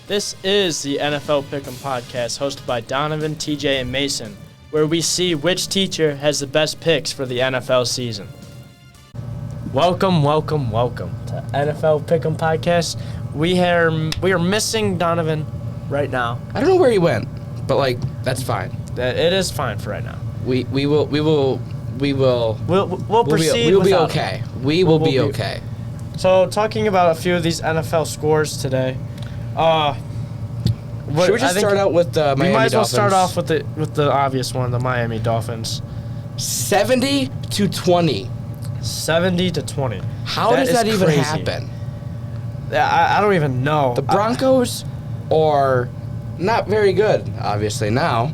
This is the NFL Pick'em Podcast hosted by Donovan, TJ, and Mason, where we see which teacher has the best picks for the NFL season. Welcome to NFL Pick'em Podcast. We are missing Donovan right now. I don't know where he went, but that's fine. It is fine for right now. We'll proceed. We will be without okay. him. We will be okay. So, talking about a few of these NFL scores today. Should we just start out with the Miami Dolphins? We might as well start off with the obvious one, the Miami Dolphins. 70-20. 70-20. How does that even happen? I don't even know. The Broncos are not very good, obviously, now.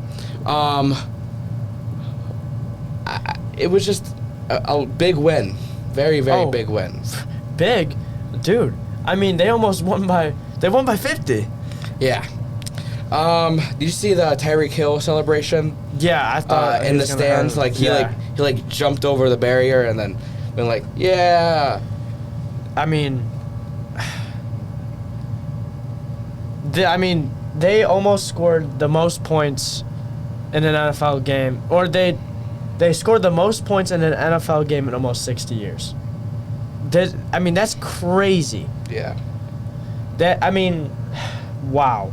It was just a big win. Very, very big win. Big? Dude. I mean, they almost won by 50. Yeah. Did you see the Tyreek Hill celebration? Yeah, I thought in the stands, he jumped over the barrier and then went yeah. I mean, they almost scored the most points in an NFL game, or they scored the most points in an NFL game in almost 60 years. That's crazy. Yeah. Wow.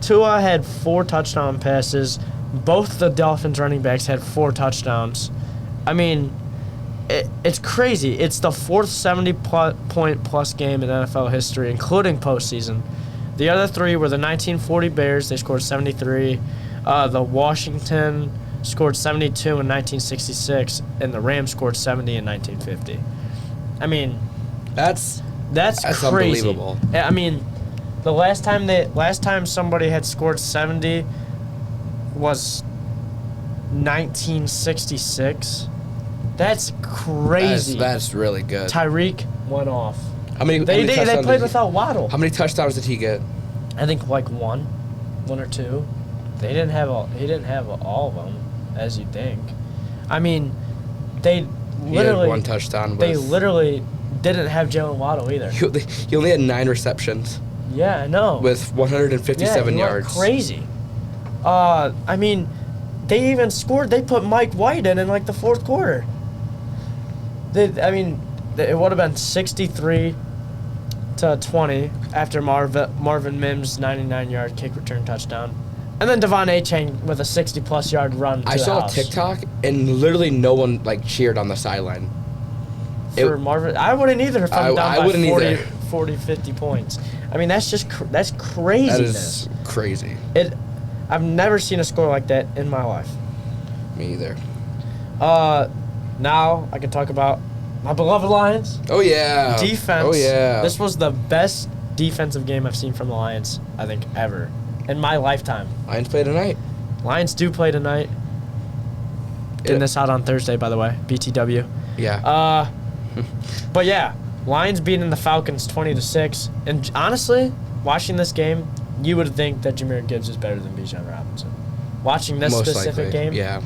Tua had 4 touchdown passes. Both the Dolphins running backs had 4 touchdowns. It's crazy. It's the 4th 70-point-plus game in NFL history, including postseason. The other 3 were the 1940 Bears. They scored 73. The Washington scored 72 in 1966, and the Rams scored 70 in 1950. That's crazy. Unbelievable. The last time somebody had scored 70 was 1966. That's crazy. That's really good. Tyreek went off. They played without Waddle. How many touchdowns did he get? I think one or 2. He didn't have all of them, as you'd think. They literally had 1 touchdown. They literally didn't have Jalen Waddle either. He only had 9 receptions. Yeah, I know. With 157 yards. Crazy. They even scored. They put Mike White in the 4th quarter. It would have been 63-20 after Marvin Mims' 99-yard kick return touchdown. And then Devon Achane with a 60-plus yard run to I the saw house. a TikTok, and literally no one cheered on the sideline. For Marvin, I wouldn't either if I'm down by 40, 50 points. That's craziness. That is crazy. I've never seen a score like that in my life. Me either. Now I can talk about my beloved Lions. Oh, yeah. Defense. Oh, yeah. This was the best defensive game I've seen from the Lions, I think, ever. In my lifetime. Lions play tonight. Lions do play tonight. Getting this out on Thursday, by the way. BTW. Yeah. But yeah, Lions beating the Falcons 20-6. And honestly, watching this game, you would think that Jahmyr Gibbs is better than Bijan Robinson. Watching this Most specific likely. game, Yeah.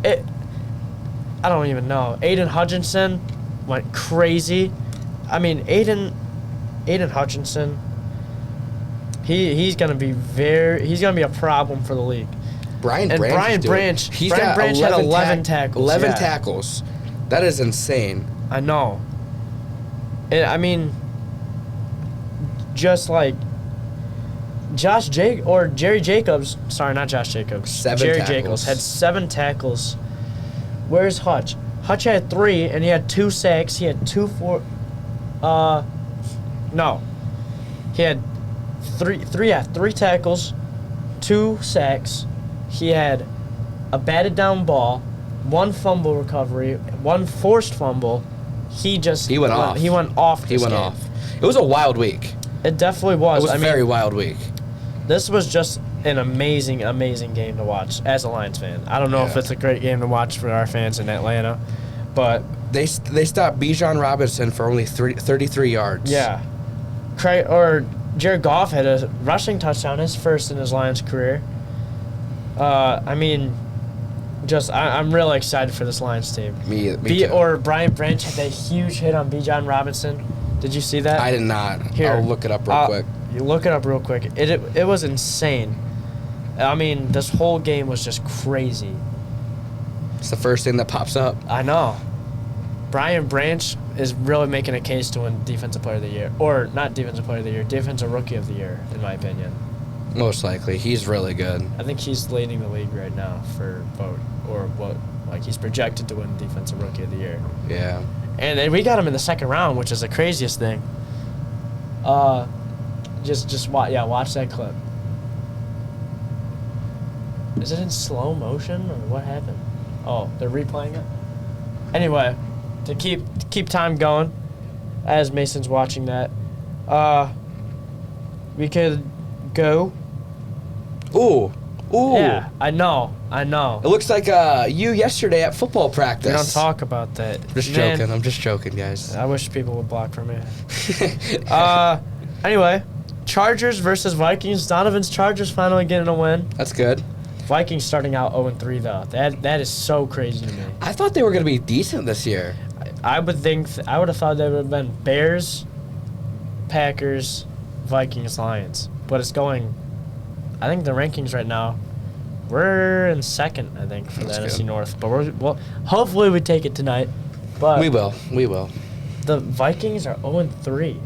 I don't even know. Aiden Hutchinson went crazy. Aiden Hutchinson, he's gonna be a problem for the league. Brian Branch had 11 tackles. 11 tackles. That is insane. I know. Just like Jerry Jacobs. Sorry, not Josh Jacobs. Jerry Jacobs had 7 tackles. Where's Hutch? Hutch had 3, and he had 2 sacks. He had 2 for. No. He had 3 tackles, 2 sacks. He had a batted down ball, 1 fumble recovery, 1 forced fumble. He went off. He went off. It was a wild week. It definitely was. It was a very wild week. This was just an amazing, amazing game to watch as a Lions fan. I don't know if it's a great game to watch for our fans in Atlanta, but they stopped Bijan Robinson for only 33 yards. Yeah. Jared Goff had a rushing touchdown, his first in his Lions career. I'm really excited for this Lions team. Me too. Brian Branch had that huge hit on Bijan Robinson. Did you see that? I did not. Here, I'll look it up real quick. You look it up real quick. It was insane. I mean, this whole game was just crazy. It's the first thing that pops up. I know. Brian Branch is really making a case to win Defensive Player of the Year. Or not Defensive Player of the Year, Defensive Rookie of the Year, in my opinion. Most likely. He's really good. I think he's leading the league right now for vote. Or what? Like, he's projected to win Defensive Rookie of the Year. Yeah. And we got him in the second round, which is the craziest thing. Watch that clip. Is it in slow motion or what happened? Oh, they're replaying it. Anyway, to keep time going, as Mason's watching that, we could go. Ooh. Yeah, I know. It looks like you yesterday at football practice. We don't talk about that. I'm just joking, guys. I wish people would block from me. Anyway, Chargers versus Vikings. Donovan's Chargers finally getting a win. That's good. Vikings starting out 0-3 though. That is so crazy to me. I thought they were going to be decent this year. I would have thought they would have been Bears, Packers, Vikings, Lions. But it's going. I think the rankings right now, we're in second. I think for the NFC North. But hopefully we take it tonight. But we will. The Vikings are 0-3.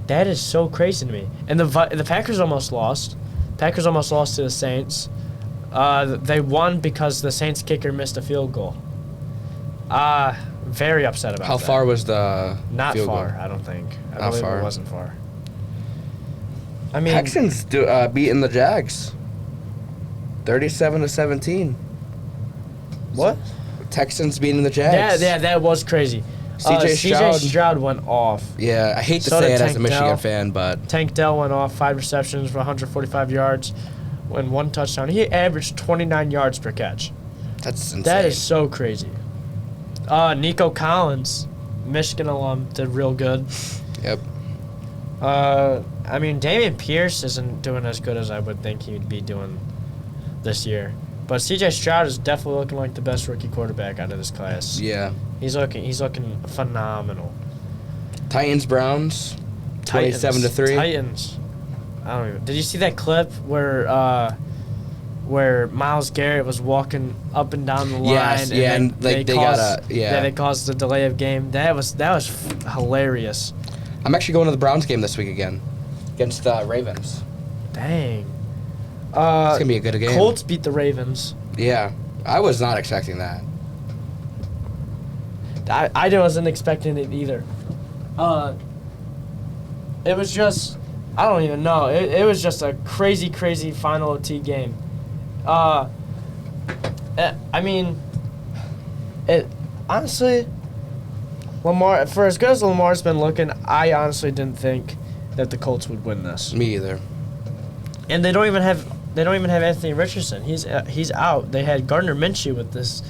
That is so crazy to me. And the Packers almost lost. Packers almost lost to the Saints. They won because the Saints kicker missed a field goal. Very upset about that. How far was the Not field far, goal? I don't think. Not believe far. It wasn't far. I mean, Texans beating the Jags 37-17. What? Texans beating the Jags. Yeah, that was crazy. CJ Stroud went off. Yeah, I hate to say it as a Michigan fan, but Tank Dell went off, 5 receptions for 145 yards, and 1 touchdown. He averaged 29 yards per catch. That's insane. That is so crazy. Nico Collins, Michigan alum, did real good. Yep. I mean, Dameon Pierce isn't doing as good as I would think he'd be doing this year. But CJ Stroud is definitely looking like the best rookie quarterback out of this class. Yeah. He's looking phenomenal. Titans Browns 27-3. Titans. I don't even. Did you see that clip where Myles Garrett was walking up and down the line? Yes, and they caused the delay of game. That was hilarious. I'm actually going to the Browns game this week again against the Ravens. Dang. It's gonna be a good game. Colts beat the Ravens. Yeah, I was not expecting that. I wasn't expecting it either. It was just, I don't even know. It was just a crazy, crazy final OT game. I mean, honestly, Lamar, for as good as Lamar's been looking, I honestly didn't think that the Colts would win this. Me either. And they don't even have Anthony Richardson. He's out. They had Gardner Minshew with this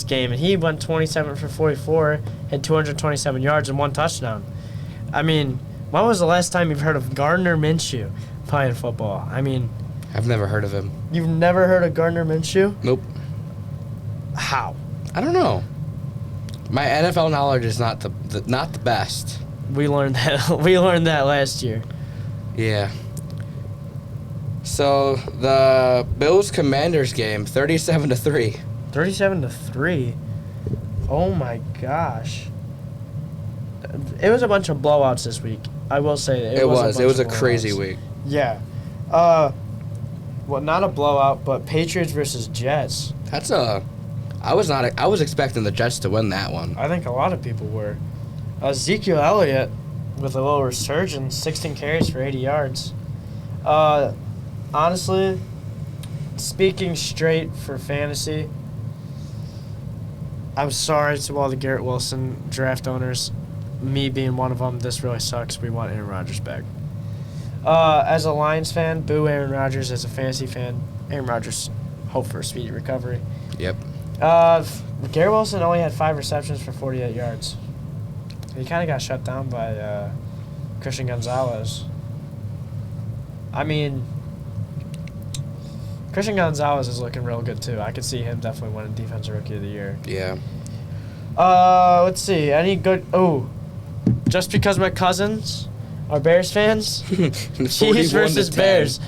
game, and he went 27 for 44, had 227 yards and 1 touchdown. I mean, when was the last time you've heard of Gardner Minshew playing football? I mean, I've never heard of him. You've never heard of Gardner Minshew? Nope. How? I don't know. My NFL knowledge is not the best. We learned that last year. Yeah. So the Bills-Commanders game, 37-3. 37-3. Oh my gosh. It was a bunch of blowouts this week. I will say that it was a crazy week. Yeah. Well, not a blowout, but Patriots versus Jets. I was expecting the Jets to win that one. I think a lot of people were. Ezekiel Elliott with a little resurgence, 16 carries for 80 yards. Honestly, speaking straight for fantasy, I'm sorry to all the Garrett Wilson draft owners. Me being one of them, this really sucks. We want Aaron Rodgers back. As a Lions fan, boo Aaron Rodgers. As a fantasy fan, Aaron Rodgers, hope for a speedy recovery. Yep. Garrett Wilson only had 5 receptions for 48 yards. He kind of got shut down by Christian Gonzalez. I mean, Christian Gonzalez is looking real good too. I could see him definitely winning Defensive Rookie of the Year. Yeah. Let's see. Any good? Oh, just because my cousins Are Bears fans? 41 Chiefs versus to 10. Bears.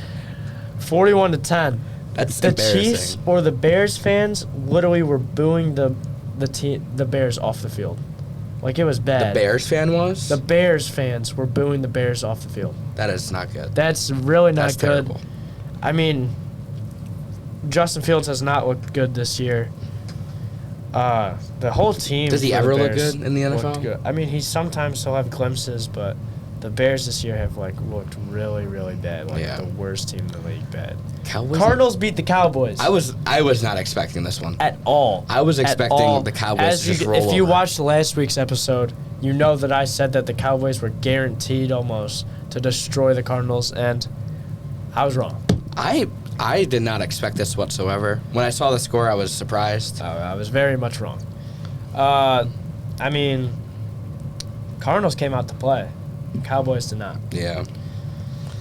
41-10. That's The embarrassing. Chiefs or the Bears fans literally were booing the Bears off the field. Like, it was bad. The Bears fan was? The Bears fans were booing the Bears off the field. That is not good. That's really not That's good. terrible. I mean, Justin Fields has not looked good this year. The whole team. Does he for the ever look Bears good in the NFL? looked good. I mean, he sometimes will have glimpses, but the Bears this year have looked really, really bad. The worst team in the league, bad. Cardinals beat the Cowboys. I was not expecting this one at all. I was expecting the Cowboys to just roll If you over. watched last week's episode, you know that I said that the Cowboys were guaranteed almost to destroy the Cardinals, and I was wrong. I did not expect this whatsoever. When I saw the score, I was surprised. I was very much wrong. I mean, Cardinals came out to play. Cowboys did not. Yeah.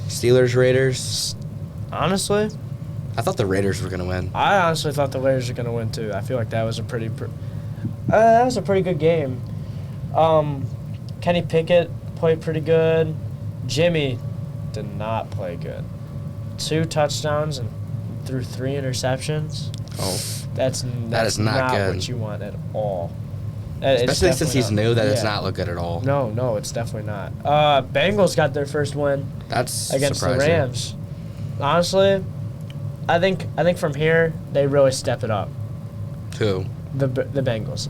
Steelers, Raiders. Honestly, I thought the Raiders were going to win. I honestly thought the Raiders were going to win too. I feel like that was a pretty good game. Kenny Pickett played pretty good. Jimmy did not play good. 2 touchdowns and threw 3 interceptions. Oh, That is not good. what you want at all. Especially since he's new, that yeah. does not look good at all. No, it's definitely not. Bengals got their first win That's against surprising. the Rams. Honestly, I think from here they really step it up. Who? The Bengals.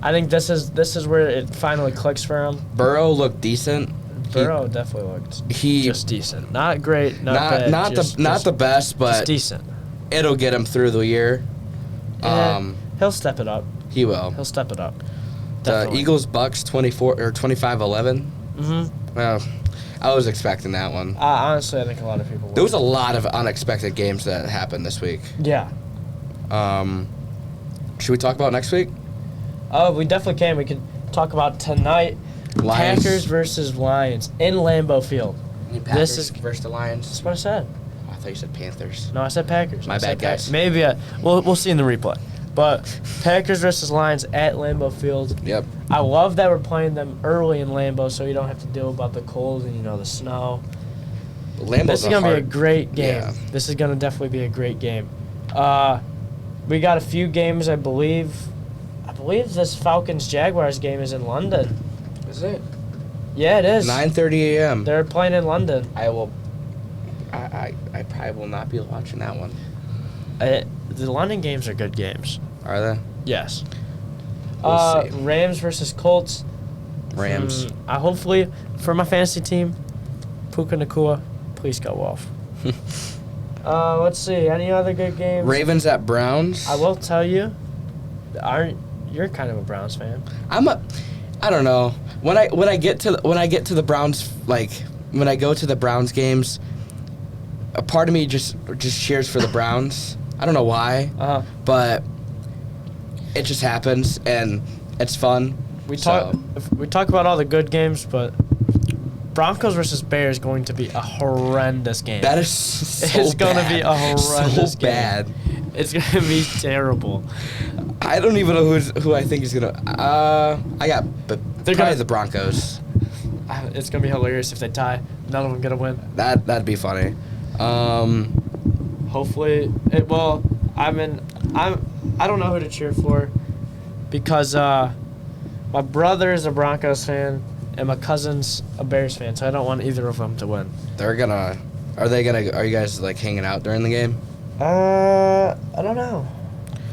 I think this is where it finally clicks for them. Burrow looked decent. Burrow definitely looked He just decent. Not great, not bad. Not the best, but just decent. It'll get him through the year. Yeah, he'll step it up. He will. He'll step it up. The Definitely. Eagles Bucks 25-11. Well, I was expecting that one. Honestly, I think a lot of people. There was a lot of unexpected games that happened this week. Yeah. Should we talk about next week? Oh, we definitely can. We can talk about tonight. Lions. Packers versus Lions in Lambeau Field. Packers This is versus the Lions. That's what I said. Oh, I thought you said Panthers. No, I said Packers. My bad, guys. Maybe we'll see in the replay. But Packers versus Lions at Lambeau Field. Yep. I love that we're playing them early in Lambeau, so you don't have to deal about the cold and the snow. This is gonna be a great game. Yeah. This is gonna definitely be a great game. We got a few games, I believe. I believe this Falcons Jaguars game is in London. Is it? Yeah, it is. 9:30 a.m. They're playing in London. I probably will not be watching that one. The London games are good games. Are they? Yes. We'll see. Rams versus Colts. Rams. Hopefully, for my fantasy team, Puka Nacua, please go off. Let's see. Any other good games? Ravens at Browns. I will tell you, you're kind of a Browns fan. I don't know. When I get to the Browns, like when I go to the Browns games, a part of me just cheers for the Browns. I don't know why, but it just happens and it's fun. We talk about all the good games, but Broncos versus Bears is going to be a horrendous game. That is so It's going to be a horrendous so game. bad. It's going to be terrible. I don't even know who I think is gonna. I got, but probably the Broncos. It's going to be hilarious if they tie. None of them going to win. That'd be funny. Hopefully, I don't know who to cheer for because my brother is a Broncos fan and my cousin's a Bears fan, so I don't want either of them to win. Are you guys like hanging out during the game? I don't know.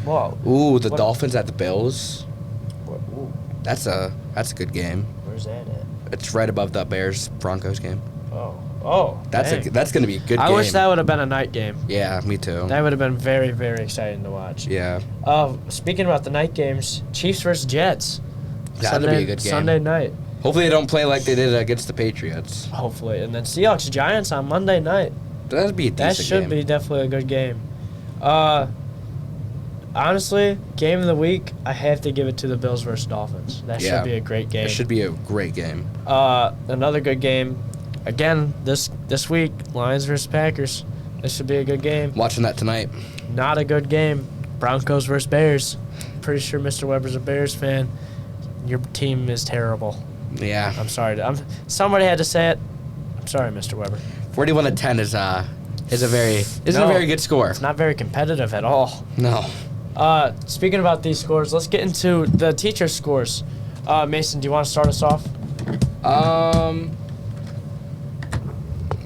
Whoa. Ooh, the Dolphins at the Bills. Ooh. That's a good game. Where's that at? It's right above the Bears Broncos game. Oh. That's gonna be a good game. I wish that would have been a night game. Yeah, me too. That would have been very, very exciting to watch. Yeah. Speaking about the night games, Chiefs versus Jets. That'll be a good game. Sunday night. Hopefully they don't play like they did against the Patriots. Hopefully, and then Seahawks Giants on Monday night. That'd be a decent That should game. be definitely a good game. Honestly, game of the week, I have to give it to the Bills versus Dolphins. That should be a great game. It should be a great game. Another good game. Again, this week, Lions versus Packers. This should be a good game. Watching that tonight. Not a good game. Broncos versus Bears. Pretty sure Mr. Weber's a Bears fan. Your team is terrible. Yeah. I'm sorry. Somebody had to say it. I'm sorry, Mr. Weber. 41-10 isn't a very good score. It's not very competitive at all. No. Speaking about these scores, let's get into the teacher scores. Mason, do you want to start us off?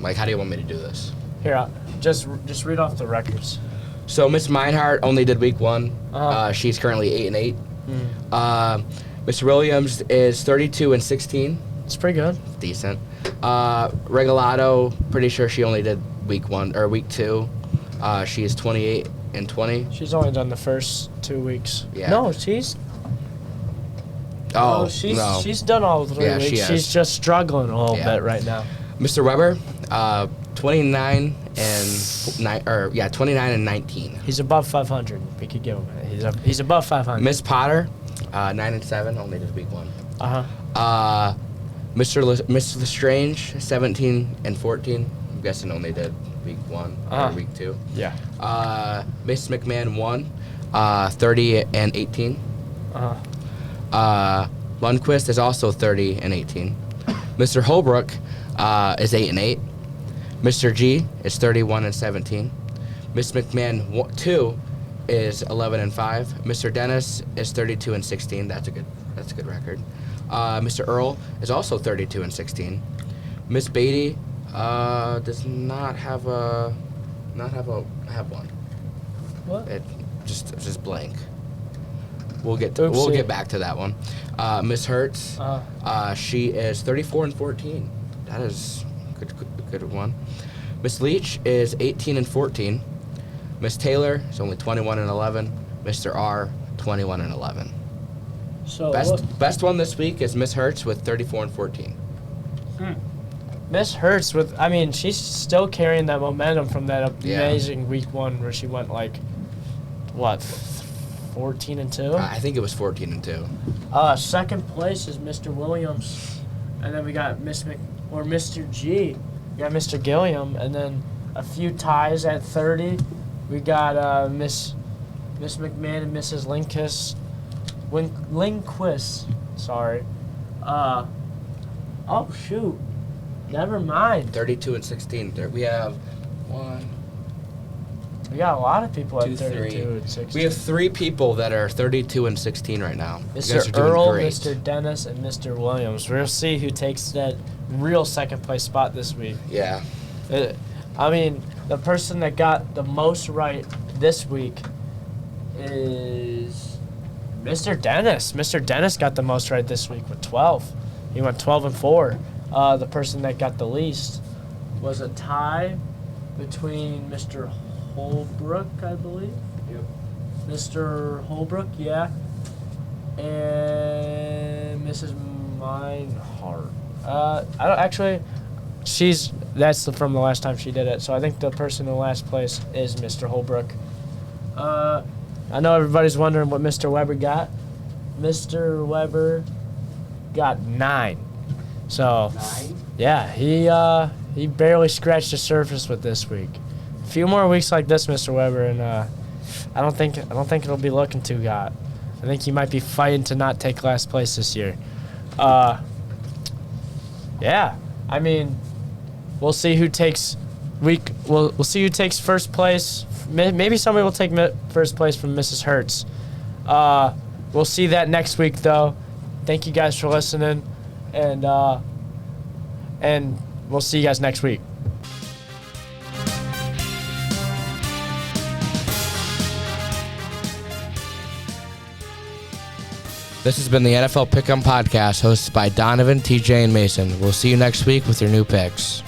Like, how do you want me to do this? Here, just read off the records. So Miss Meinhardt only did week 1. Uh-huh. She's currently 8-8. Mr. Williams is 32-16. It's pretty good. Decent. Regalado, pretty sure she only did week 1 or week 2. She is 28-20. She's only done the first 2 weeks. Yeah. No, she's no. she's done all 3 Yeah, weeks. she has. She's just struggling a little bit right now. Mr. Weber, 29 and 19. He's above 500. We could give him it. He's above 500. Miss Potter, 9-7, only did week 1. Miss Lestrange, 17-14. I'm guessing only did week 1 or week 2. Yeah. Miss McMahon 1, 30-18. Lundquist is also 30-18. Mr. Holbrook is 8-8. Mr. G is 31-17. Miss McMahon 2 is 11-5. Mr. Dennis is 32-16. That's a good record. Mr. Earl is also 32-16. Miss Beatty does not have one. What? It's just blank. We'll get back to that one. Miss Hertz, she is 34-14. That is good one. Miss Leach is 18-14. Miss Taylor is only 21-11. Mr. R 21-11. So best one this week is Miss Hertz with 34-14. Miss Hertz she's still carrying that momentum from that amazing week 1 where she went 14-2. I think it was 14-2. Second place is Mr. Williams, and then we got Mr. G. We got Mr. Gilliam, and then a few ties at 30. We got Miss McMahon and Mrs. Lindquist. Sorry. Oh shoot. Never mind. 32-16. We have one. We got a lot of people at 32 3. and 16. We have 3 people that are 32-16 right now. Mr. Earl, Mr. Dennis, and Mr. Williams. We'll see who takes that real second place spot this week. Yeah. The person that got the most right this week is Mr. Dennis. Mr. Dennis got the most right this week with 12. He went 12-4. The person that got the least was a tie between Mr. Holbrook, I believe. Yep. Mr. Holbrook, yeah. And Mrs. Meinhardt. I don't actually. That's from the last time she did it. So I think the person in last place is Mr. Holbrook. I know everybody's wondering what Mr. Weber got. Mr. Weber got 9. So 9? Yeah, he barely scratched the surface with this week. A few more weeks like this, Mr. Weber, and I don't think it'll be looking too hot. I think he might be fighting to not take last place this year. Yeah, we'll see who takes we'll see who takes first place. Maybe somebody will take first place from Mrs. Hertz. We'll see that next week, though. Thank you guys for listening, and we'll see you guys next week. This has been the NFL Pick'em Podcast hosted by Donovan, TJ, and Mason. We'll see you next week with your new picks.